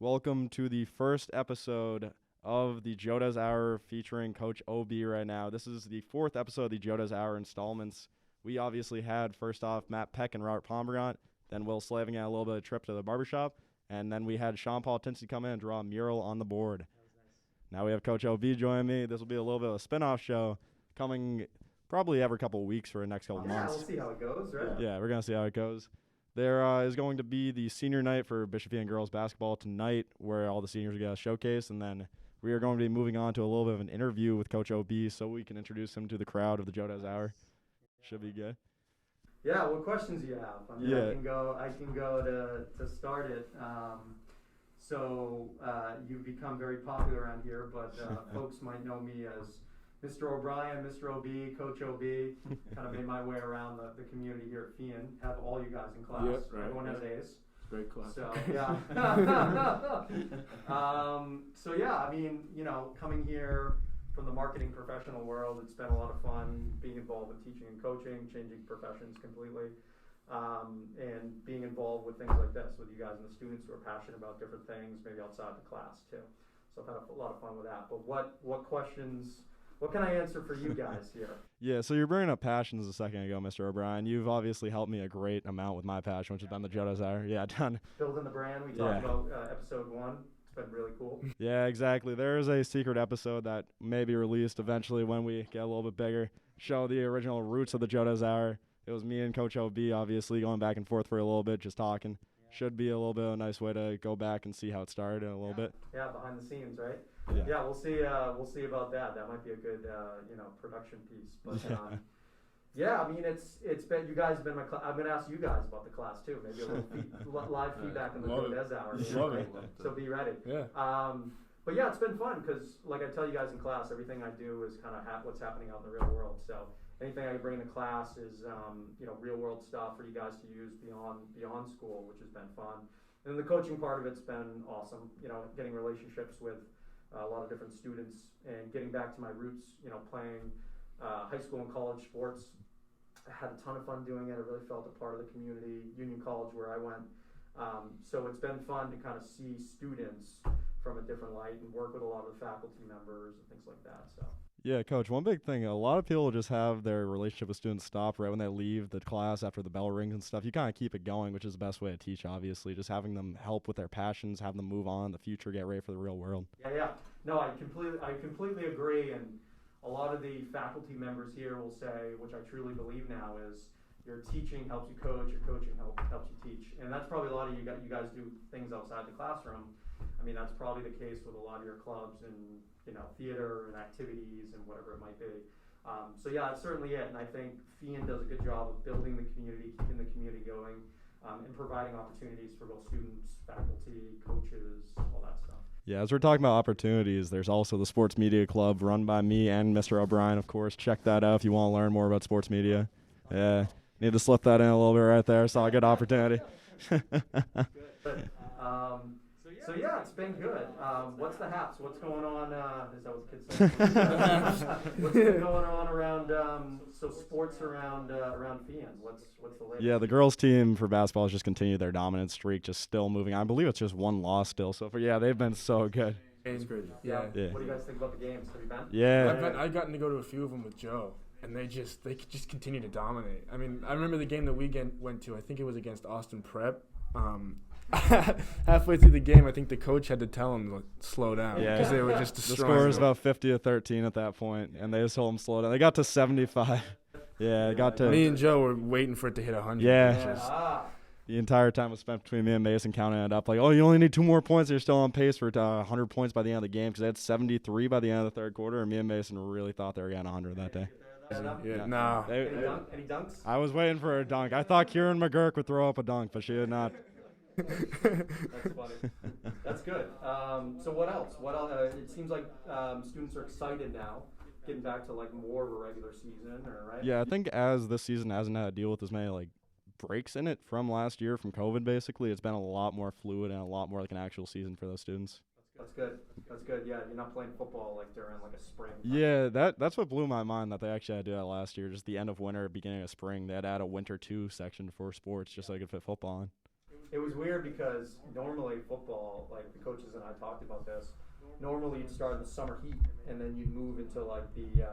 Welcome to the first episode of the Joe Dez Hour featuring Coach OB right now. This is the fourth episode of the Joe Dez Hour installments. We obviously had, first off, Matt Peck and Robert Pomerant, then Will Slaving had a little bit of a trip to the barbershop, and then we had Sean Paul Tinsey come in and draw a mural on the board. Now we have Coach OB joining me. This will be a little bit of a spin-off show coming probably every couple of weeks for the next couple of months. Yeah, we'll see how it goes, right? Yeah, we're going to see how it goes. There is going to be the senior night for Bishopian girls basketball tonight where all the seniors get a showcase, and then we are going to be moving on to a little bit of an interview with Coach OB so we can introduce him to the crowd of the Joe Dez Hour. Should be good. Yeah, what questions do you have? I mean, I can go to start it. You've become very popular around here, but folks might know me as Mr. O'Brien, Mr. OB, Coach OB. Kind of made my way around the community here at FIAN. Have all you guys in class. Yep, right, Everyone has A's. Great class. So yeah. I mean, coming here from the marketing professional world, it's been a lot of fun being involved with teaching and coaching, changing professions completely, and being involved with things like this with you guys and the students who are passionate about different things, maybe outside the class too. So I've had a lot of fun with that. But what questions? What can I answer for you guys here? Yeah, so you're bringing up passions a second ago, Mr. O'Brien. You've obviously helped me a great amount with my passion, which has been the Joe Dez Hour. Yeah, done. Building the brand. We talked about episode 1. It's been really cool. Yeah, exactly. There is a secret episode that may be released eventually when we get a little bit bigger. Show the original roots of the Joe Dez Hour. It was me and Coach OB, obviously, going back and forth for a little bit, just talking. Should be a little bit of a nice way to go back and see how it started in a little bit. Yeah, behind the scenes, right? Yeah, we'll see. We'll see about that. That might be a good, production piece. But I mean, it's been you guys have been my class. I'm gonna ask you guys about the class too. Maybe a little live feedback on the Joe Dez Hour. Love it. So be ready. Yeah. But yeah, it's been fun because, like I tell you guys in class, everything I do is kind of what's happening out in the real world. So anything I bring to class is real world stuff for you guys to use beyond school, which has been fun. And the coaching part of it's been awesome. Getting relationships with a lot of different students and getting back to my roots. Playing high school and college sports. I had a ton of fun doing it. I really felt a part of the community. Union College, where I went. So it's been fun to kind of see students from a different light and work with a lot of the faculty members and things like that. So. Yeah, Coach, one big thing, a lot of people just have their relationship with students stop right when they leave the class after the bell rings and stuff. You kind of keep it going, which is the best way to teach, obviously, just having them help with their passions, have them move on in the future, get ready for the real world. Yeah. No, I completely agree, and a lot of the faculty members here will say, which I truly believe now, is your teaching helps you coach, your coaching helps you teach. And that's probably a lot of you guys do things outside the classroom. I mean, that's probably the case with a lot of your clubs and theater and activities and whatever it might be. That's certainly it. And I think FIAN does a good job of building the community, keeping the community going, and providing opportunities for both students, faculty, coaches, all that stuff. Yeah, as we're talking about opportunities, there's also the Sports Media Club run by me and Mr. O'Brien, of course. Check that out if you want to learn more about sports media. Yeah, need to slip that in a little bit right there. Saw a good opportunity. Good. So it's been good. What's the haps? What's going on? Is that what the kids say? What's been going on around? Sports around FIAN. What's the latest? Yeah, the girls team for basketball has just continued their dominant streak, just still moving on. I believe it's just one loss still. So they've been so good. It's crazy. Yeah. Yeah. What do you guys think about the games? Have you been? Yeah. I've gotten to go to a few of them with Joe, and they just continue to dominate. I mean, I remember the game that we went to. I think it was against Austin Prep. Halfway through the game, I think the coach had to tell them to slow down because they were just The destroying score was them. about 50-13 at that point, and they just told them to slow down. They got to 75. Yeah, got to. Me and Joe were waiting for it to hit 100. Yeah. The entire time was spent between me and Mason counting it up. Like, oh, you only need 2 more points. You're still on pace for 100 points by the end of the game because they had 73 by the end of the third quarter, and me and Mason really thought they were getting 100 that day. Yeah, no. Any dunks? I was waiting for a dunk. I thought Kieran McGurk would throw up a dunk, but she did not. That's funny. That's good. So what else? It seems like students are excited now, getting back to like more of a regular season, right? Yeah, I think as this season hasn't had to deal with as many breaks in it from last year from COVID, basically, it's been a lot more fluid and a lot more like an actual season for those students. That's good. Yeah, you're not playing football during a spring. Yeah, that's what blew my mind that they actually had to do that last year. Just the end of winter, beginning of spring, they had to add a winter 2 section for sports just so they could fit football in. It was weird because normally football, like the coaches and I talked about this. Normally you'd start in the summer heat and then you'd move into like the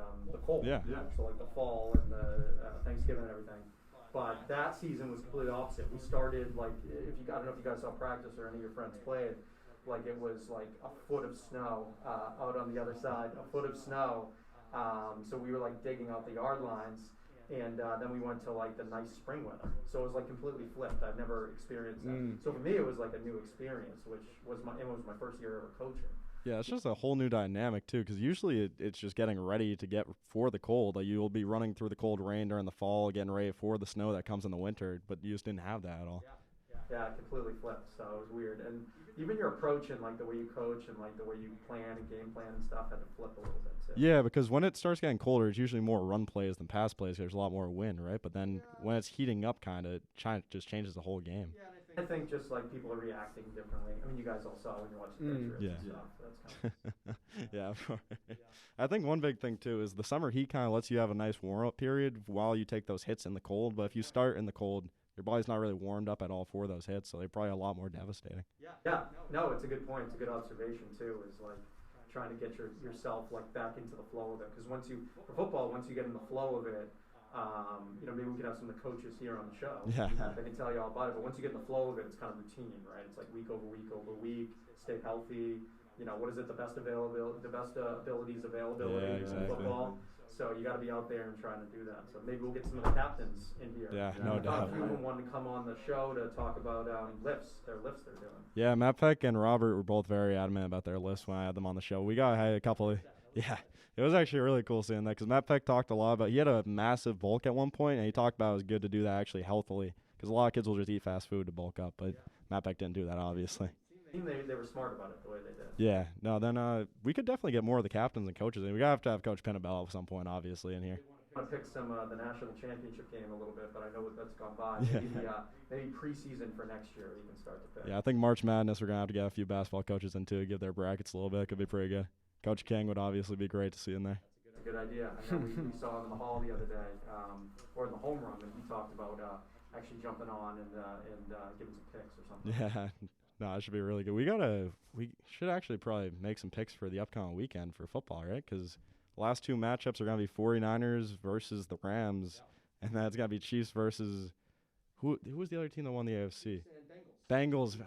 cold. Yeah. So like the fall and the Thanksgiving and everything. But that season was completely opposite. We started like I don't know if you guys saw practice or any of your friends played. Like it was like a foot of snow out on the other side, a foot of snow. So we were like digging out the yard lines. And then we went to like the nice spring weather, so it was like completely flipped. I've never experienced that. So for me, it was like a new experience, which was my first year ever coaching. Yeah, it's just a whole new dynamic too, because usually it's just getting ready to get for the cold. Like you'll be running through the cold rain during the fall, getting ready for the snow that comes in the winter, but you just didn't have that at all. Yeah, it completely flipped. So it was weird, and even your approach and like the way you coach and like the way you plan and game plan and stuff had to flip a little bit too. Yeah, because when it starts getting colder, it's usually more run plays than pass plays. There's a lot more wind, right? But then when it's heating up, just changes the whole game. Yeah, I think just like people are reacting differently. I mean, you guys all saw when you watched the pictures and stuff. That's kind of I think one big thing too is the summer heat kind of lets you have a nice warm up period while you take those hits in the cold. But if you start in the cold, your body's not really warmed up at all for those hits, so they're probably a lot more devastating. Yeah, no, it's a good point. It's a good observation too. Is like trying to get yourself like back into the flow of it. Because once you get in the flow of it, maybe we could have some of the coaches here on the show. Yeah. They can tell you all about it. But once you get in the flow of it, it's kind of routine, right? It's like week over week over week. Stay healthy. What is it? The best abilities availability in football. So you got to be out there and trying to do that. So maybe we'll get some of the captains in here. Yeah, no doubt. A few of them wanted to come on the show to talk about their lifts they're doing. Yeah, Matt Peck and Robert were both very adamant about their lifts when I had them on the show. We had a couple of, it was actually really cool seeing that because Matt Peck talked a lot about, he had a massive bulk at one point, and he talked about it was good to do that actually healthily because a lot of kids will just eat fast food to bulk up, but Matt Peck didn't do that, obviously. They were smart about it the way they did. Yeah, no, then we could definitely get more of the captains and coaches. And we have to have Coach Penabella at some point, obviously, in here. I want to pick some the national championship game a little bit, but I know that's gone by. Yeah. Maybe preseason for next year we can start to pick. Yeah, I think March Madness we're going to have to get a few basketball coaches in too, give their brackets a little bit. Could be pretty good. Coach King would obviously be great to see in there. That's a good idea. I know we saw him in the hall the other day, or in the homeroom, and he talked about actually jumping on and giving some picks or something. Yeah. No, it should be really good. We should actually probably make some picks for the upcoming weekend for football, right? Because the last two matchups are going to be 49ers versus the Rams, and then it's going to be Chiefs versus who was the other team that won the AFC? Bengals.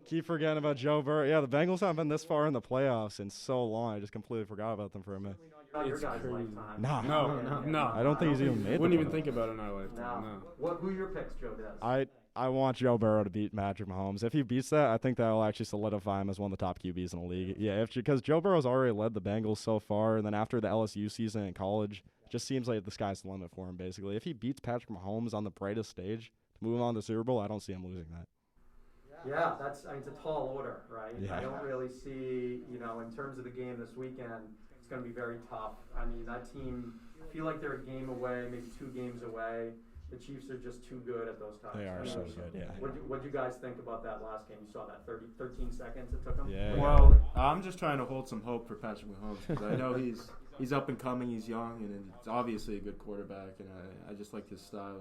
Keep forgetting about Joe Burrow. Yeah, the Bengals haven't been this far in the playoffs in so long. I just completely forgot about them for a minute. Not your guys' lifetime. No. I don't think he's even made Wouldn't even think about it in our lifetime. No. Who are your picks, Joe Dez? I want Joe Burrow to beat Patrick Mahomes. If he beats that, I think that will actually solidify him as one of the top QBs in the league. Yeah, because Joe Burrow's already led the Bengals so far, and then after the LSU season in college, it just seems like the sky's the limit for him, basically. If he beats Patrick Mahomes on the brightest stage to move on to the Super Bowl, I don't see him losing that. Yeah, it's a tall order, right? Yeah. I don't really see, in terms of the game this weekend, it's going to be very tough. I mean, that team, I feel like they're a game away, maybe 2 games away. The Chiefs are just too good at those times. They are so good, yeah. What did you guys think about that last game? You saw that 13 seconds it took them? Yeah. Well, I'm just trying to hold some hope for Patrick Mahomes because I know he's up and coming, he's young, and it's obviously a good quarterback, and I just like his style,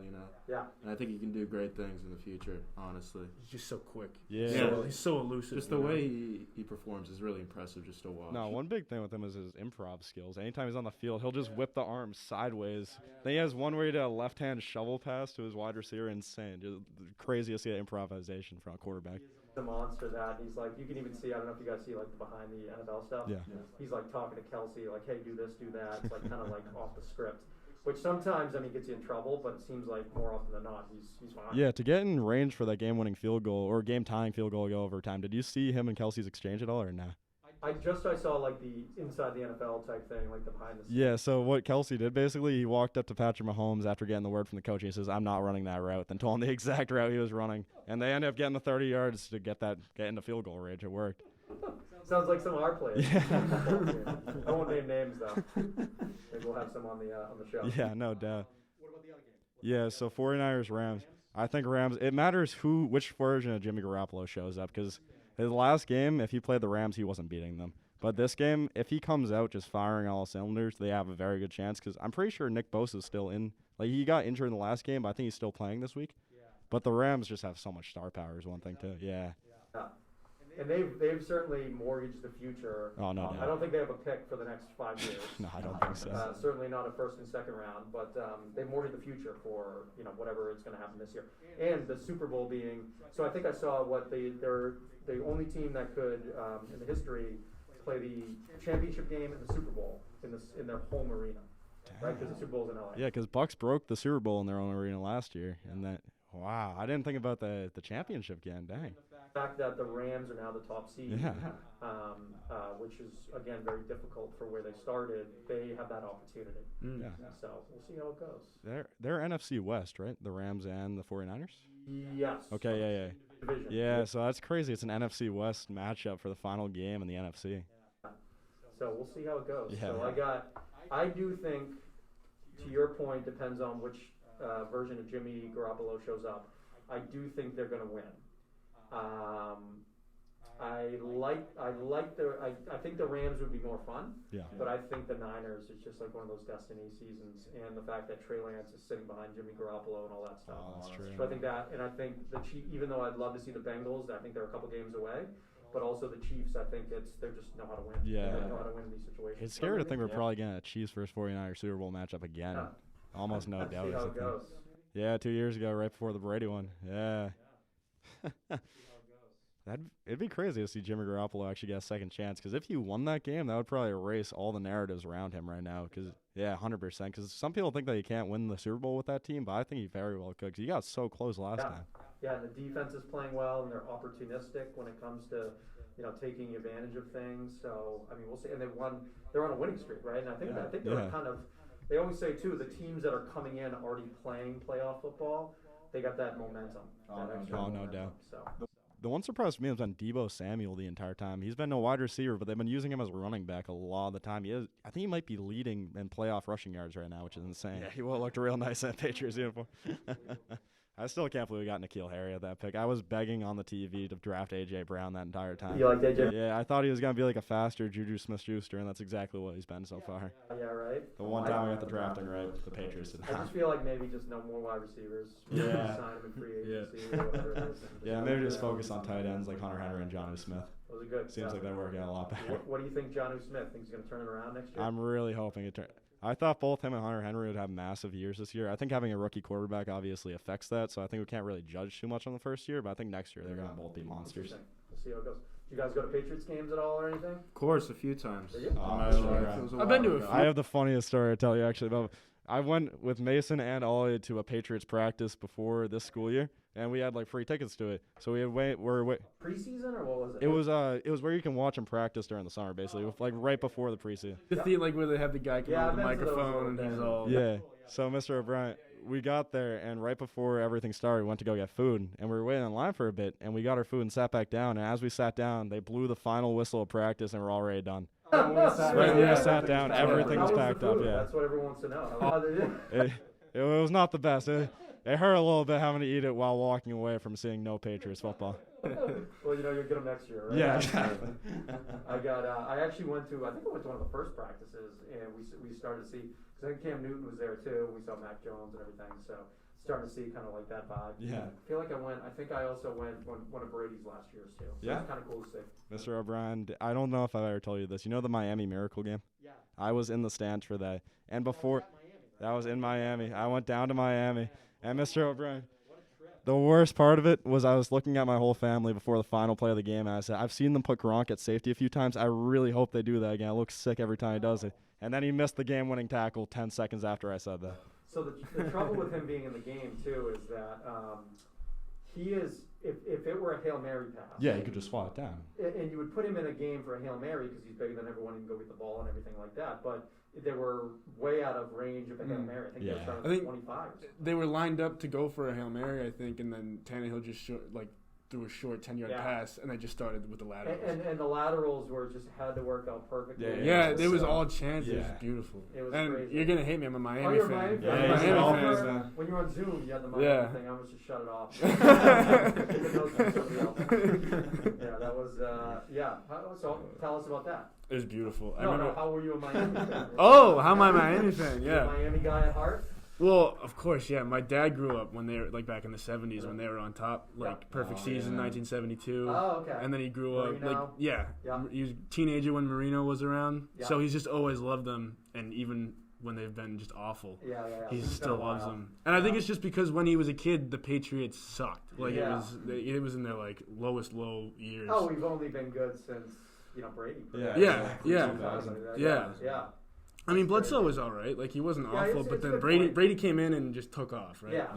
Yeah. And I think he can do great things in the future, honestly. He's just so quick. Yeah. He's so elusive. Just the way he performs is really impressive just to watch. No, one big thing with him is his improv skills. Anytime he's on the field, he'll just whip the arms sideways. Then he has one where he did a left-hand shovel pass to his wide receiver. Insane. Just crazy to see that improvisation from a quarterback. The monster that he's like, you can even see, I don't know if you guys see like behind the NFL stuff. Yeah. He's like talking to Kelsey, like, hey, do this, do that. It's like kind of like off the script, which sometimes, gets you in trouble, but it seems like more often than not, he's fine. Yeah, to get in range for that game-winning field goal or game-tying field goal to go overtime, did you see him and Kelsey's exchange at all or nah? I saw like the inside the NFL type thing, like the behind the scenes. Yeah, so what Kelsey did basically, he walked up to Patrick Mahomes after getting the word from the coach, and he says, I'm not running that route, then told him the exact route he was running. And they ended up getting the 30 yards to get into field goal range. It worked. Sounds like some of our players. Yeah. I won't name names, though. Maybe we'll have some on the show. Yeah, no doubt. What about the other game? Yeah, so 49ers, Rams. I think Rams, it matters which version of Jimmy Garoppolo shows up, because his last game, if he played the Rams, he wasn't beating them. But this game, if he comes out just firing all cylinders, they have a very good chance, because I'm pretty sure Nick Bosa is still in. Like, he got injured in the last game, but I think he's still playing this week. But the Rams just have so much star power is one thing too. Yeah. And they've certainly mortgaged the future. Oh, no I doubt. don't think they have a pick for the next 5 years. No, I don't think so. Certainly not a first and second round, but they mortgaged the future for whatever it's going to happen this year. And the Super Bowl being so, I think I saw they're the only team that could in the history play the championship game and the Super Bowl in their home arena, right? Because the Super Bowl's in LA. Yeah, because Bucks broke the Super Bowl in their own arena last year, and that. Wow, I didn't think about the championship game. Dang. The fact that the Rams are now the top seed, Yeah. which is again very difficult for where they started. They have that opportunity. Yeah. So we'll see how it goes. They're NFC West, right? The Rams and the 49ers? Yes. Okay, yeah. Division. Yeah, so that's crazy. It's an NFC West matchup for the final game in the NFC. So we'll see how it goes. Yeah. So I do think, to your point, depends on which version of Jimmy Garoppolo shows up. I do think they're going to win. I think the Rams would be more fun. Yeah. But I think the Niners is just like one of those destiny seasons, and the fact that Trey Lance is sitting behind Jimmy Garoppolo and all that stuff. Oh, that's true. So I think that, and I think the Chiefs, even though I'd love to see the Bengals, I think they're a couple games away. But also the Chiefs, I think they just know how to win. Yeah. They know how to win in these situations. It's scary to think we're probably getting a Chiefs versus 49ers Super Bowl matchup again. Yeah. Almost no doubt. See is how the it thing. goes. Yeah, 2 years ago, right before the Brady one. Yeah. It'd be crazy to see Jimmy Garoppolo actually get a second chance. Because if he won that game, that would probably erase all the narratives around him right now. 100%. Because some people think that he can't win the Super Bowl with that team, but I think he very well could. Because he got so close last time. Yeah, and the defense is playing well, and they're opportunistic when it comes to taking advantage of things. So I mean, we'll see. And they're on a winning streak, right? And I think they're kind of. They always say too, the teams that are coming in already playing playoff football, they got that momentum. No doubt. So. The one surprise for me has been Deebo Samuel the entire time. He's been no wide receiver, but they've been using him as a running back a lot of the time. I think he might be leading in playoff rushing yards right now, which is insane. Yeah, he will look real nice in that Patriots uniform. I still can't believe we got N'Keal Harry at that pick. I was begging on the TV to draft A.J. Brown that entire time. You like A.J.? Yeah, I thought he was going to be like a faster Juju Smith-Schuster, and that's exactly what he's been so far. Yeah, right? The one time we got the drafting right, the Patriots did I not. just feel like maybe just no more wide receivers. Yeah. Sign them in free agency or whatever it is. Yeah, maybe just focus on tight ends like Hunter Henry and Jonnu Smith. Those are good. Seems like they're working out a lot better. What do you think Jonnu Smith thinks he's going to turn it around next year? I'm really hoping it turns. I thought both him and Hunter Henry would have massive years this year. I think having a rookie quarterback obviously affects that, so I think we can't really judge too much on the first year, but I think next year they're going to both be monsters. We'll see how it goes. Do you guys go to Patriots games at all or anything? Of course, a few times. Did you? I've been to a few. I have the funniest story to tell you actually about. I went with Mason and Ollie to a Patriots practice before this school year, and we had like free tickets to it. So we had Preseason or what was it? It was where you can watch them practice during the summer, basically, like right before the preseason. The thing like where they have the guy come out with the I've been to those microphone and he's all. Yeah. So Mr. O'Brien, we got there, and right before everything started, we went to go get food, and we were waiting in line for a bit, and we got our food and sat back down. And as we sat down, they blew the final whistle of practice, and we're already done. Right when we sat down, everything was packed up. Yeah. That's what everyone wants to know. It was not the best. It hurt a little bit having to eat it while walking away from seeing no Patriots football. Well, you'll get them next year, right? Yeah, exactly. I actually went to one of the first practices, and we started to see, because I think Cam Newton was there too. We saw Mac Jones and everything, so starting to see kind of like that vibe. Yeah. I feel like I think I also went one of Brady's last years too. So Yeah. It's kind of cool to see. Mr. O'Brien, I don't know if I've ever told you this. You know the Miami Miracle game? Yeah. I was in the stands for that. And before, that was in Miami. I went down to Miami. And Mr. O'Brien, the worst part of it was I was looking at my whole family before the final play of the game, and I said, I've seen them put Gronk at safety a few times. I really hope they do that again. It looks sick every time he does it. And then he missed the game-winning tackle 10 seconds after I said that. So the trouble with him being in the game too is that he is, if it were a Hail Mary pass. Yeah, you could just swat it down. And you would put him in a game for a Hail Mary because he's bigger than everyone and go get the ball and everything like that. But they were way out of range of a Hail Mary. I think they were starting at 25 or something. They were lined up to go for a Hail Mary, I think, and then Tannehill just threw a short 10-yard pass, and they just started with the laterals. And the laterals had to work out perfectly. Yeah, there was all chances. It was beautiful. It was and crazy. you're going to hate me. I'm a Miami you're a fan. Miami fan? Yeah, I'm a Miami fan. When you're on Zoom, you had the Miami thing. I almost just shut it off. Yeah, that was, So tell us about that. It was beautiful. No, how were you a Miami fan? Oh, how am I a Miami fan? You're Yeah. a Miami guy at heart? Well, of course, yeah. My dad grew up when they were like back in the 70s when they were on top, like perfect season, 1972. Oh, okay. And then he grew up Marino. he was a teenager when Marino was around. Yeah. So he's just always loved them, and even when they've been just awful, he still loves them. And I think it's just because when he was a kid, the Patriots sucked. Like it was in their like lowest low years. Oh, we've only been good since Brady. Yeah. I mean, Bledsoe was all right. Like, he wasn't awful, but then Brady came in and just took off, right?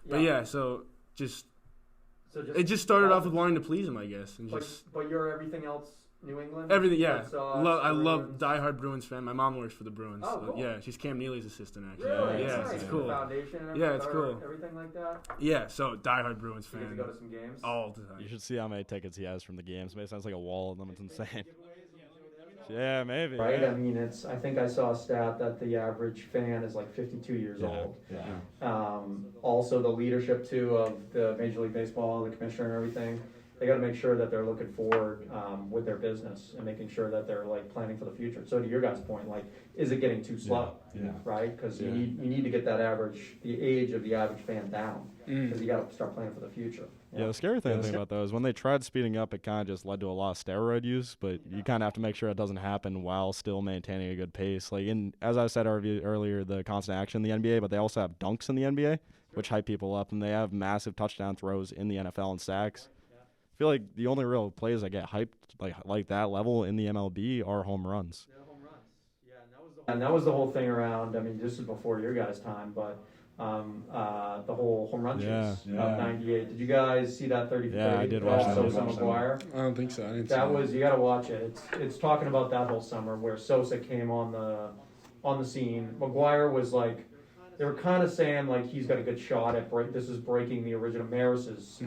But so it just started off with wanting to please him, I guess. And but you're everything else New England? Everything, yeah. Bledsoe, I love diehard Bruins fan. My mom works for the Bruins. Oh, cool. Yeah, she's Cam Neely's assistant, actually. Really? Yeah, Nice. it's cool. Foundation and Yeah, it's cool. Everything like that? Yeah, so diehard Bruins You fan. get to go to some games? All the time. You should see how many tickets he has from the games. Maybe it sounds like a wall of them. It's insane. Yeah, maybe. Right? Yeah. I mean, I think I saw a stat that the average fan is like 52 years old. Also, the leadership, too, of the Major League Baseball, the commissioner and everything, they got to make sure that they're looking forward with their business and making sure that they're like planning for the future. So to your guys' point, like, is it getting too slow? Right? Because you need to get the age of the average fan down because you got to start planning for the future. Yeah, the scary thing about those, when they tried speeding up, it kind of just led to a lot of steroid use, but you kind of have to make sure it doesn't happen while still maintaining a good pace. Like, as I said earlier, the constant action in the NBA, but they also have dunks in the NBA, which hype people up, and they have massive touchdown throws in the NFL and sacks. I feel like the only real plays that get hyped like that level in the MLB are home runs. And that was the whole thing around, I mean, this is before your guys' time, but the whole home run chase of 98. Did you guys see that 30 Yeah, I did watch that. Sosa McGuire? I don't think so. I didn't see That was, you got to watch it. It's talking about that whole summer where Sosa came on the scene. McGuire was like, they were kind of saying like he's got a good shot at this is breaking the original Maris's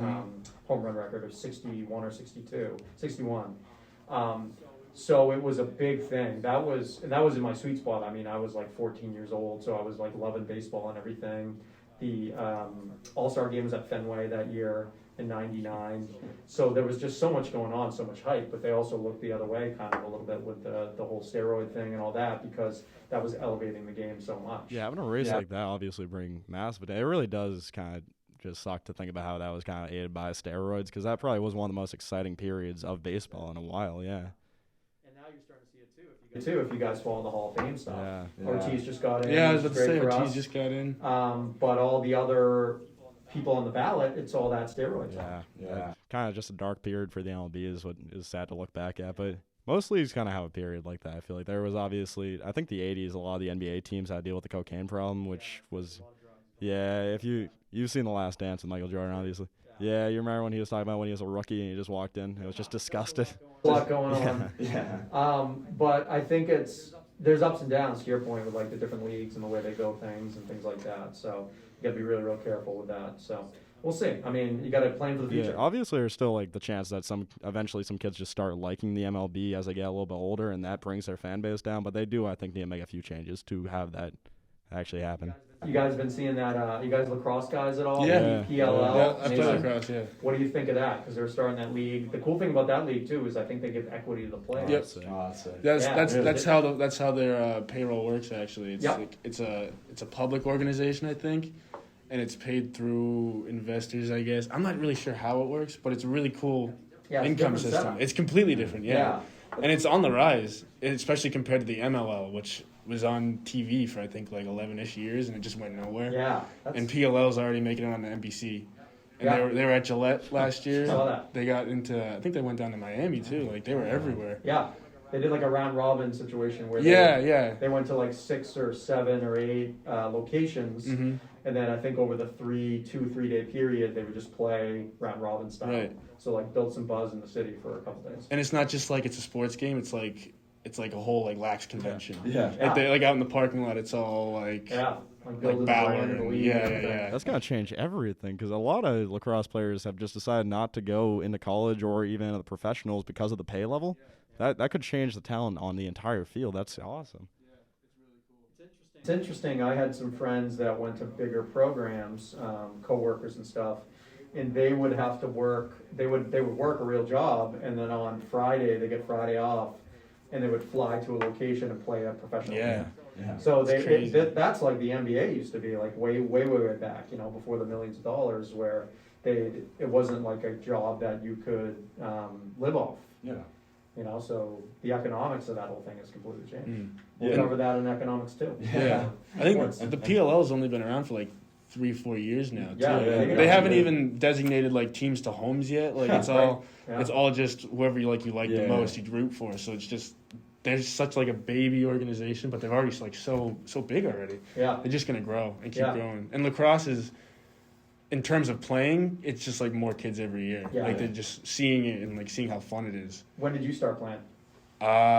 home run record of 61 or 61. So it was a big thing. That was in my sweet spot. I mean, I was like 14 years old, so I was like loving baseball and everything. The All-Star game was at Fenway that year in '99. So there was just so much going on, so much hype. But they also looked the other way, kind of a little bit with the whole steroid thing and all that, because that was elevating the game so much. Yeah, having a race like that obviously bring massive. It really does kind of just suck to think about how that was kind of aided by steroids, because that probably was one of the most exciting periods of baseball in a while. Yeah. Too, if you guys follow the Hall of Fame stuff. Ortiz just got in. Yeah, I was about to say Ortiz Ortiz just got in. But all the other people on the ballot, it's all that steroids. Yeah. Kind of just a dark period for the MLB is what is sad to look back at, but most leagues kind of have a period like that. I feel like there was obviously, I think the 80s, a lot of the NBA teams had to deal with the cocaine problem, which was, if you've seen The Last Dance with Michael Jordan, obviously. Yeah, you remember when he was talking about when he was a rookie and he just walked in? It was just disgusted. A lot going on. But I think there's ups and downs to your point with like the different leagues and the way they go things and things like that. So you got to be really, real careful with that. So we'll see. I mean, you got to plan for the future. Yeah, obviously there's still like the chance that eventually some kids just start liking the MLB as they get a little bit older, and that brings their fan base down. But they do, I think, need to make a few changes to have that actually happen. You guys been seeing that? You guys lacrosse guys at all? Yeah. PLL. Yeah, I play lacrosse. Yeah. What do you think of that? Because they're starting that league. The cool thing about that league too is I think they give equity to the players. Yep. That's how their payroll works. Actually, it's a public organization, I think, and it's paid through investors, I guess. I'm not really sure how it works, but it's a really cool income system. Setup. It's completely different. Yeah. And it's on the rise, especially compared to the MLL, which was on TV for I think like 11-ish years, and it just went nowhere. Yeah. And PLL's already making it on the NBC. And they were at Gillette last year. Saw that. They got into, I think they went down to Miami too. Like they were everywhere. Yeah. They did like a round robin situation where they went to like 6 or 7 or 8 locations, and then I think over the 3-day period they would just play round robin style. Right. So like build some buzz in the city for a couple days. And it's not just like it's a sports game. It's like a whole like lax convention. Yeah. Like out in the parking lot, it's all like like Bauer and yeah. That's gonna change everything, because a lot of lacrosse players have just decided not to go into college or even into the professionals because of the pay level. That could change the talent on the entire field. That's awesome. It's interesting. I had some friends that went to bigger programs, coworkers and stuff, and they would have to work. They would work a real job, and then on Friday they get Friday off, and they would fly to a location and play a professional game. Yeah. So It's crazy. that's like the NBA used to be, like way back, before the millions of dollars, where it wasn't like a job that you could live off. Yeah. So the economics of that whole thing has completely changed. Mm. We'll Yeah. cover that in economics too. Yeah. I think the PLL's only been around for like 3-4 years now. Too. Yeah, They haven't even designated like teams to homes yet. Like it's all Yeah. it's all just whoever you like the most you'd root for. So it's just there's such like a baby organization, but they're already like so big already. Yeah. They're just gonna grow and keep growing. And lacrosse is, in terms of playing, it's just like more kids every year. Yeah. Like they're just seeing it and like seeing how fun it is. When did you start playing?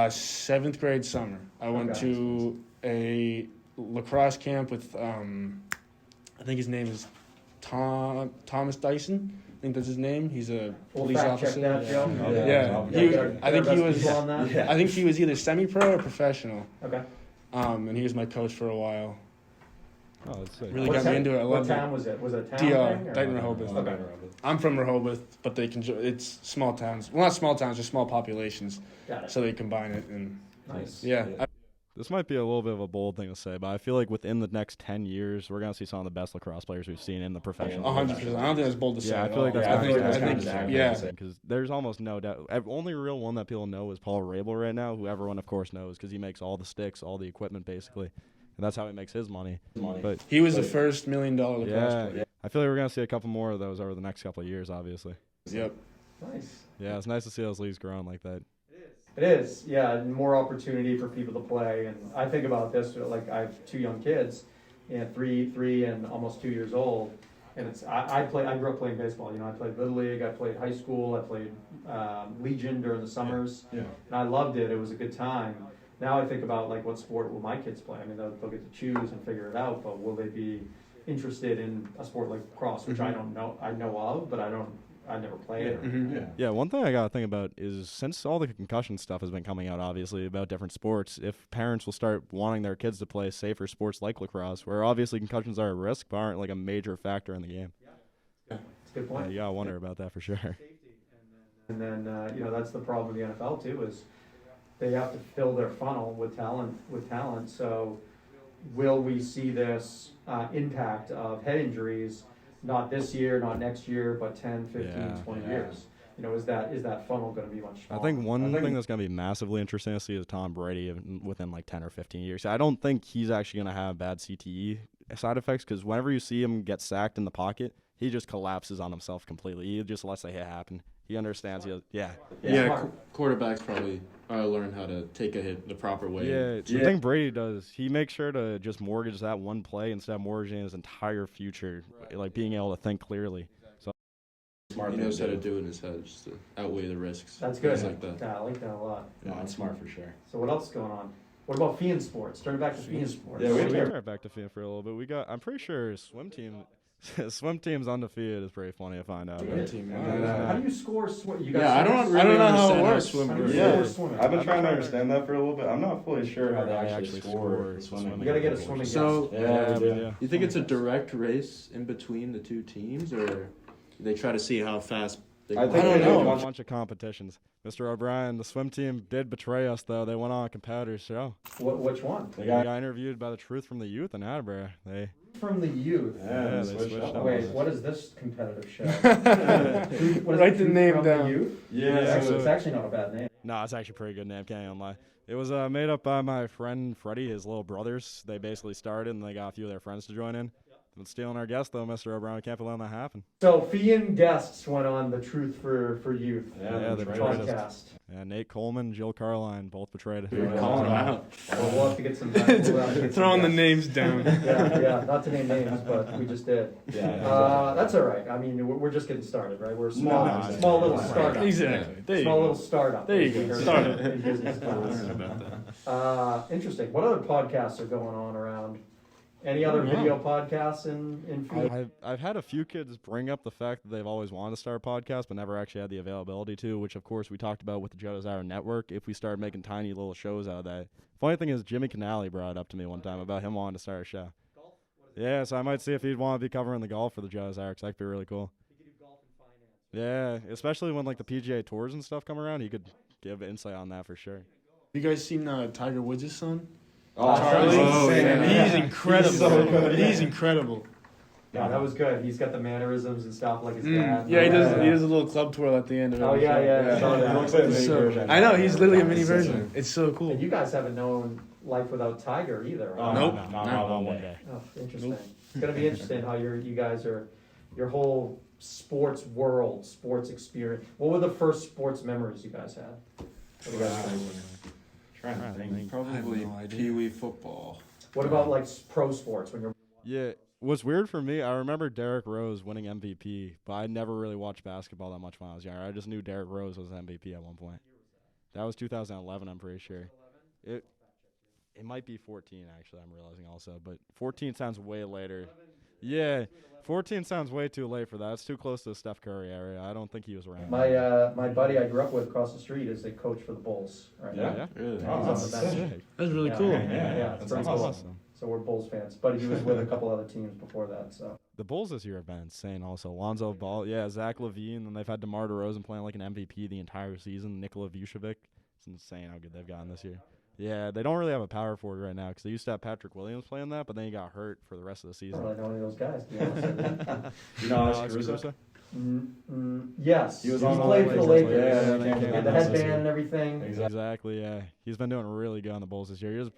7th grade summer. I went Okay. to a lacrosse camp with I think his name is Thomas Dyson. I think that's his name. He's a We'll police fact check officer. that, Joe. I think he was. On that? Yeah. I think he was either semi-pro or professional. Okay. And he was my coach for a while. Oh, that's sick. Really got me into it. I What loved it. town was it? Was it a town DR, thing? or- Dighton, Rehoboth. Okay. I'm from Rehoboth, but it's small towns. Well, not small towns, just small populations. Got it. So they combine it, and Nice. yeah. This might be a little bit of a bold thing to say, but I feel like within the next 10 years, we're going to see some of the best lacrosse players we've seen in the professional. 100%. I don't think that's bold to say. Yeah, I at feel like all. that's I kind of think, exactly yeah. what I'm because there's almost no doubt. Only real one that people know is Paul Rabel right now, who everyone, of course, knows because he makes all the sticks, all the equipment, basically. And that's how he makes his money. But He was the first $1 million lacrosse yeah, player. I feel like we're going to see a couple more of those over the next couple of years, obviously. Yep. Nice. Yeah, it's nice to see those leagues growing like that. It is, yeah, and more opportunity for people to play. And I think about this, like I have 2 young kids, three and almost 2 years old. And I grew up playing baseball. I played Little League, I played high school, I played Legion during the summers. Yeah. And I loved it. It was a good time. Now I think about like what sport will my kids play? I mean, they'll get to choose and figure it out, but will they be interested in a sport like lacrosse, which I don't know. I know of, but I never played it. Mm-hmm. Yeah. Yeah, one thing I got to think about is since all the concussion stuff has been coming out, obviously, about different sports, if parents will start wanting their kids to play safer sports like lacrosse, where obviously concussions are a risk, but aren't like a major factor in the game. It's a good point. Yeah, you got to wonder about that for sure. And then that's the problem with the NFL too, is they have to fill their funnel with talent. So will we see this impact of head injuries, not this year, not next year, but 10, 15, Yeah. 20 years? Is that funnel going to be much I smaller? think one thing that's going to be massively interesting to see is Tom Brady within like 10 or 15 years. I don't think he's actually going to have bad CTE side effects because whenever you see him get sacked in the pocket, he just collapses on himself completely. He just lets the hit happen. He understands. Yeah, smart. quarterbacks probably learn how to take a hit the proper way. Yeah, the thing Brady does, he makes sure to just mortgage that one play instead of mortgaging his entire future, like being able to think clearly. So Smart He thing knows to how to do. do it in his head just to outweigh the risks. That's good. Things like that. Yeah, I like that a lot. No, it's smart for sure. So what else is going on? What about Fian sports? Turn it back to Fian sports. Yeah, we we can turn back to FIA for a little bit. I'm pretty sure swim team's undefeated is pretty funny to find out. Swim Right? team, How do you score swim? You guys Yeah, I don't swim? know how it understand works. swim How do you works. Yeah. score swimming? I've been trying to understand that for a little bit. I'm not fully sure how they How they actually actually score score swimming. You gotta get a swimming So- guest. Yeah, we do. yeah. You think it's a direct race in between the two teams, or they try to see how fast they I go? think I don't they know. do A a bunch of competitions. Mr. O'Brien, the swim team did betray us, though. They went on a competitor's show. Which one? They They got got interviewed by the Truth from the Youth in Attleboro. They From the youth. yeah, they switched switched up. up. Wait, what is this competitive show? Write the name From down. The youth? Yeah, so- It's actually not a bad name. No, it's actually a pretty good name. Can't even lie. It was made up by my friend Freddie, his little brothers. They basically started, and they got a few of their friends to join in. Been stealing our guest, though, Mr. O'Brien. We can't be letting that happen. So Fian guests went on the Truth for Youth Yeah, they that's betrayed right. us. podcast. Yeah, Nate Coleman, Jill Carline, both betrayed. Dude, Calling them out. Well, we'll have to get some. We'll have to get some Throwing the guests. names down. Yeah, not to name names, but we just did. Yeah. That's all right. I mean, we're just getting started, right? We're a small, No, small little right. startup. Exactly. There you Small go. little startup. There you as we go. heard Startup. in business class. about that. Interesting. What other podcasts are going on around? Any other video podcasts in Fian? I've had a few kids bring up the fact that they've always wanted to start a podcast, but never actually had the availability to, which, of course, we talked about with the Joe Dez Hour Network, if we started making tiny little shows out of that. Funny thing is, Jimmy Canali brought it up to me one time about him wanting to start a show. Yeah, so I might see if he'd want to be covering the golf for the Joe Dez Hour, because that'd be really cool. Yeah, especially when, like, the PGA Tours and stuff come around, he could give insight on that for sure. You guys seen Tiger Woods' son? Oh, Charlie? Charlie's insane. yeah. He's incredible. He's so good. He's incredible. Yeah, that was good. He's got the mannerisms and stuff like his dad. Yeah, he does a little club twirl at the end of it. Oh, yeah. I saw that. He looks like a It's mini so- version. I know, he's literally a mini It's so version. It's so cool. And you guys haven't known life without Tiger either, right? Oh, Nope. Not one day. Oh, interesting. Nope. It's gonna be interesting how you guys are, your whole sports world, sports experience. What were the first sports memories you guys had? What do you guys think? Trying to think. Probably no idea. Pee Wee football. What about like pro sports when you're? Yeah. What's weird for me, I remember Derrick Rose winning MVP, but I never really watched basketball that much when I was younger. I just knew Derrick Rose was MVP at one point. That was 2011, I'm pretty sure. It might be 14, actually, I'm realizing also. But 14 sounds way later. Yeah, 14 sounds way too late for that. It's too close to the Steph Curry area. I don't think he was around. My buddy I grew up with across the street is a coach for the Bulls right now. Yeah. Really? Oh, He's that's on the bench. sick. That's really Yeah. cool. Yeah, it's That's pretty awesome. cool. So we're Bulls fans, but he was with a couple other teams before that. So The Bulls this year have been insane also. Lonzo Ball, Zach LaVine, and they've had DeMar DeRozan playing like an MVP the entire season. Nikola Vucevic. It's insane how good they've gotten this year. Yeah, they don't really have a power forward right now because they used to have Patrick Williams playing that, but then he got hurt for the rest of the I season. don't really know any of those guys. To be honest with you. You know Alex Alex Caruso? Caruso? Yes, He was He's on the played for the Lakers. Lakers. Yeah, they He came had the out this headband year. and everything. Exactly, yeah. He's been doing really good on the Bulls this year.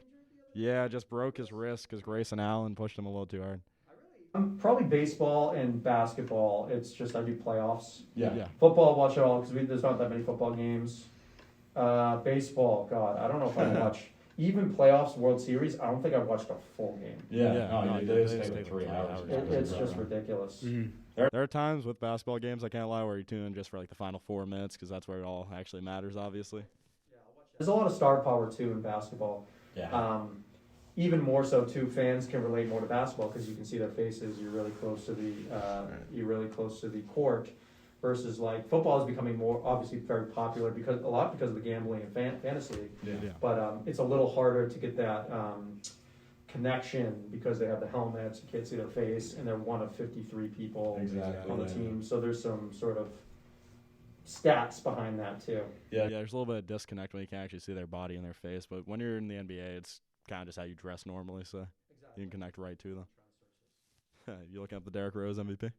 Just broke his wrist because Grayson Allen pushed him a little too hard. Probably baseball and basketball. It's just I do playoffs. Yeah. Football, watch it all because there's not that many football games. Baseball, God, I don't know if I watch even playoffs, World Series. I don't think I've watched a full game. Yeah. Yeah, No, no, they they just just take like take 3 like hours. 3 hours. It's just ridiculous. Mhm. There are times with basketball games, I can't lie, where you tune in just for like the final 4 minutes because that's where it all actually matters, obviously. There's a lot of star power too in basketball. Yeah. Even more so too, fans can relate more to basketball because you can see their faces. You're really close to the court, versus like football is becoming more obviously very popular because of the gambling and fantasy. Yeah. But it's a little harder to get that connection because they have the helmets. You can't see their face, and they're one of 53 people Exactly. on the Yeah. team. So there's some sort of stats behind that too. Yeah, there's a little bit of disconnect when you can't actually see their body and their face, but when you're in the NBA, it's kind of just how you dress normally, so you can connect right to them. You looking up the Derrick Rose MVP?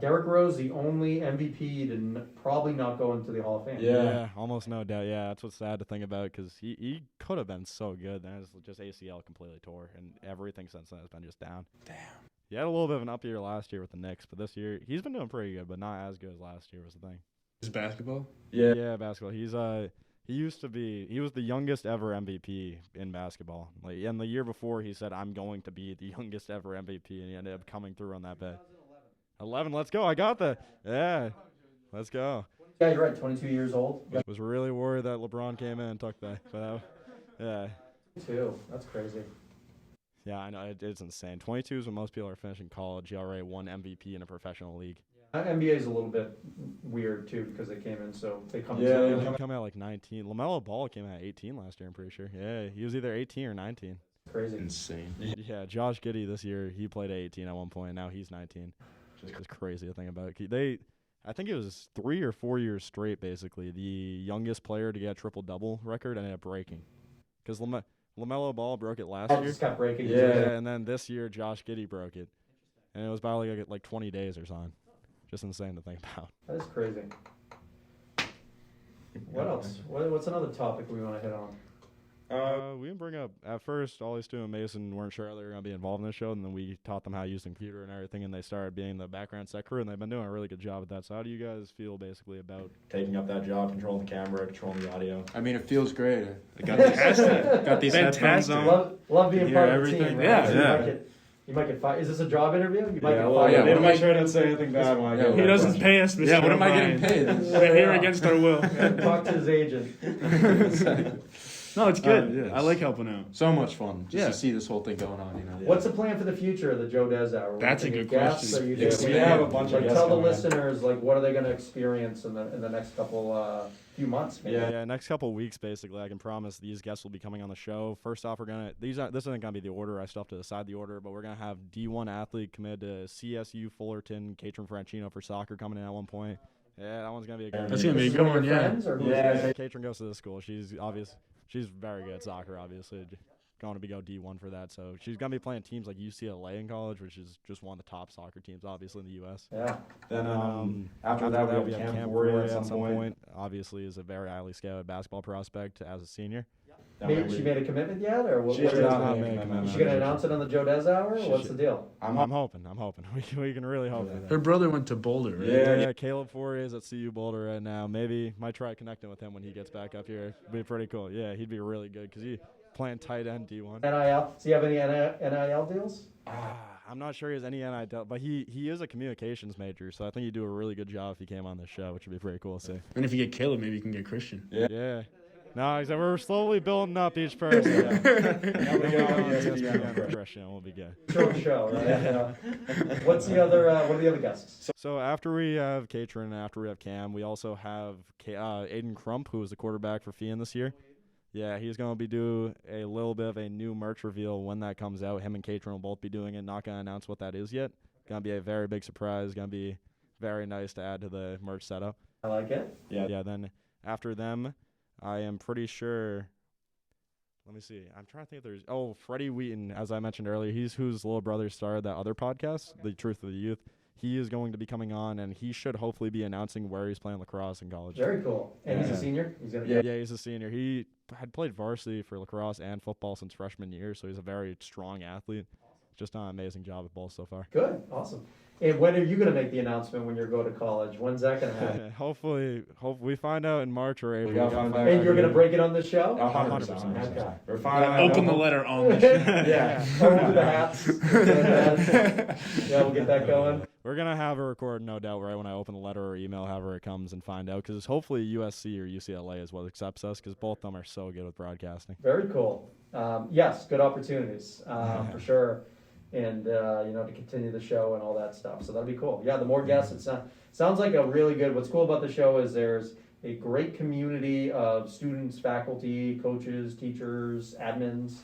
Derrick Rose, the only MVP to probably not go into the Hall of Fame. Yeah. Almost no doubt. Yeah, that's what's sad to think about because he could have been so good. Then it's just ACL completely tore, and everything since then has been just down. Damn. He had a little bit of an up year last year with the Knicks, but this year he's been doing pretty good, but not as good as last year was the thing. Is basketball? Yeah. Yeah, basketball. He was the youngest ever MVP in basketball. Like, and the year before he said, "I'm going to be the youngest ever MVP," and he ended up coming through on that bet. 11, let's go. I got that. Yeah, let's go. Yeah, you're right. 22 years old. Was really worried that LeBron came in and took that. But yeah. Two. That's crazy. Yeah, I know. It's insane. 22 is when most people are finishing college. He already won MVP in a professional league. NBA is a little bit weird too because they came in so they come. Yeah, in they He come out like 19. LaMelo Ball came out at 18 last year, I'm pretty sure. Yeah, he was either 18 or 19. crazy. Insane. Yeah, Josh Giddey this year, he played at 18 at one point. Now he's 19. Just crazy to think about. I think it was 3 or 4 years straight, basically. The youngest player to get a triple-double record ended up breaking. Because LaMelo Ball broke it last year. Just kept breaking. Yeah. And then this year, Josh Giddey broke it. And it was about like 20 days or something. Just insane to think about. That is crazy. What else? What's another topic we want to hit on? We didn't bring up, at first, Ollie, Stu, and Mason weren't sure they were going to be involved in the show, and then we taught them how to use the computer and everything, and they started being the background set crew, and they've been doing a really good job with that. So how do you guys feel, basically, about... Taking up that job, controlling the camera, controlling the audio. I mean, it feels great. I got these Fantastic. headphones on. Love being You part hear of the team. everything? Right? Yeah, So yeah. You might get fired. Is this a job interview? You might get well, fired. yeah, what they am make I- sure I don't say anything bad when I Yeah, go. He there, doesn't but- pay us, Mr. Yeah, what am I getting O'Brien. paid? We're here against our will. Talk to his agent. No, it's good. yes. I like helping out. So much fun just Yeah. to see this whole thing going on, Yeah. What's the plan for the future of the Joe Dez Hour? That's a Any good guests? question. Are you Yeah, thinking- we have a bunch of like, guests tell the coming in. listeners like what are they going to experience in the next couple few months? Maybe? Yeah, next couple of weeks, basically, I can promise these guests will be coming on the show. First off, this isn't going to be the order. I still have to decide the order, but we're going to have D1 athlete committed to CSU Fullerton, Catron Francino for soccer coming in at one point. Yeah, that one's going to be a good That's one. gonna be a This is good one of one, your yeah. friends, or who's Yeah. this? Catron goes to this school. she's very good at soccer, obviously. Going to go D1 for that. So she's going to be playing teams like UCLA in college, which is just one of the top soccer teams, obviously, in the U.S. Yeah. Then after that, we have Cam Ford at some point. Obviously, is a very highly scouted basketball prospect as a senior. She made a commitment yet, or what? She has not made a commitment. Is she gonna announce it on the Joe Dez Hour? What's the deal? I'm hoping. We can really hope for that. Her brother went to Boulder, right? Yeah, Caleb Ford is at CU Boulder right now. Maybe might try connecting with him when he gets back up here. It'd be pretty cool. Yeah, he'd be really good because he playing tight end D1. NIL? Does he have any NIL deals? I'm not sure he has any NIL, but he is a communications major, so I think he'd do a really good job if he came on this show, which would be pretty cool to see. And if you get Caleb, maybe you can get Christian. Yeah. No, except we're slowly building up each person. Christian will be good. Short show, right? Yeah. What are the other guests? So after we have Katrin and after we have Cam, we also have Aiden Crump, who is the quarterback for Fian this year. Yeah, he's going to be doing a little bit of a new merch reveal when that comes out. Him and Katrin will both be doing it. Not going to announce what that is yet. Going to be a very big surprise. Going to be very nice to add to the merch setup. I like it. Yeah, then after them, I am pretty sure. Let me see. I'm trying to think if there's. Oh, Freddie Wheaton, as I mentioned earlier, he's whose little brother started that other podcast, The Truth of the Youth. He is going to be coming on, and he should hopefully be announcing where he's playing lacrosse in college. Very cool. And he's a senior? Yeah, he's a senior. He had played varsity for lacrosse and football since freshman year, so he's a very strong athlete. Just done an amazing job at both so far. Good. Awesome. And when are you going to make the announcement when you go to college? When's that going to happen? Hopefully we find out in March or April. And you're going to break it on the show? 100%. Okay. We're finding Open the letter on the show. Yeah. Over the hats. Yeah, we'll get that going. We're going to have a record, no doubt, right when I open the letter or email, however it comes, and find out. Because hopefully USC or UCLA is what accepts us, because both of them are so good with broadcasting. Very cool. Yes, good opportunities for sure. And, to continue the show and all that stuff. So that'll be cool. Yeah, the more guests, it sounds like a really good, what's cool about the show is there's a great community of students, faculty, coaches, teachers, admins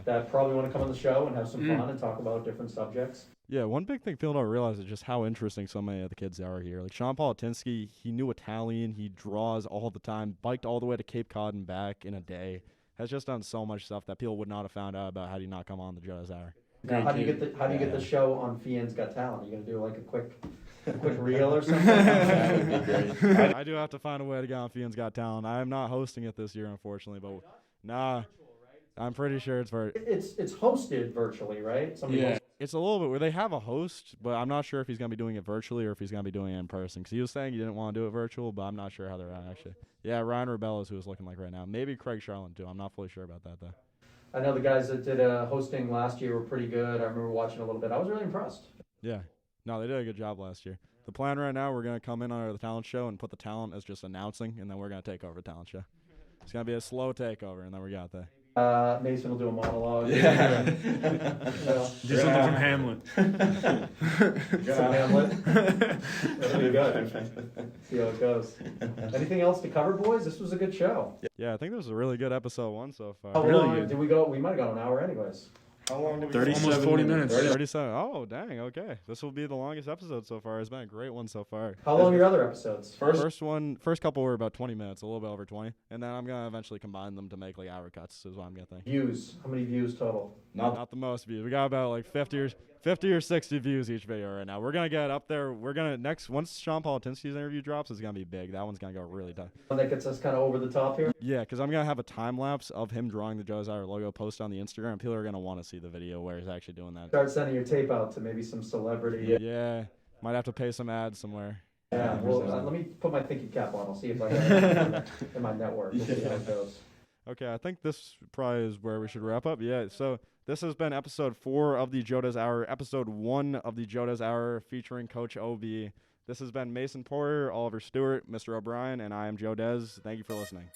that probably want to come on the show and have some fun and talk about different subjects. Yeah, one big thing people don't realize is just how interesting so many of the kids are here. Like Sean Politinsky, he knew Italian, he draws all the time, biked all the way to Cape Cod and back in a day. Has just done so much stuff that people would not have found out about had he not come on the Joe Dez Hour. Now, how do you get the show on Fian's Got Talent? Are you gonna do like a quick reel or something? I do have to find a way to get on Fian's Got Talent. I am not hosting it this year, unfortunately, but I'm pretty sure it's It's hosted virtually, right? It's a little bit where they have a host, but I'm not sure if he's gonna be doing it virtually or if he's gonna be doing it in person. Because he was saying he didn't want to do it virtual, but I'm not sure how they're actually. Yeah, Ryan Rebell is who it's looking like right now. Maybe Craig Charlin too. I'm not fully sure about that though. I know the guys that did hosting last year were pretty good. I remember watching a little bit. I was really impressed. Yeah. No, they did a good job last year. The plan right now, we're going to come in on the talent show and put the talent as just announcing, and then we're going to take over the talent show. It's going to be a slow takeover, and then we got that. Mason will do a monologue. Yeah. Do something from Hamlet. Some Hamlet. That'll be good. See how it goes. Anything else to cover, boys? This was a good show. Yeah, I think this was a really good episode 1 so far. How long did we go? We might have gone an hour anyways. How long did we 37 almost 40 minutes. 37. Oh, dang. Okay. This will be the longest episode so far. It's been a great one so far. How long are your other episodes? First couple were about 20 minutes, a little bit over 20. And then I'm going to eventually combine them to make like hour cuts is what I'm going to think. Views. How many views total? Not the most views. We got about like 50 or 60 views each video right now. We're going to get up there. We're going to once Sean Politinsky's interview drops, it's going to be big. That one's going to go really tough. One that gets us kind of over the top here? Yeah, because I'm going to have a time lapse of him drawing the Joe Dez Hour logo post on the Instagram. People are going to want to see the video where he's actually doing that. Start sending your tape out to maybe some celebrity. Yeah. Might have to pay some ads somewhere. Yeah, well, let me put my thinking cap on. I'll see if I can in my network. We'll see how it goes. Okay, I think this probably is where we should wrap up. Yeah, so this has been episode 4 of the Joe Dez Hour, episode 1 of the Joe Dez Hour featuring Coach OB. This has been Mason Porter, Oliver Stewart, Mr. O'Brien, and I am Joe Dez. Thank you for listening.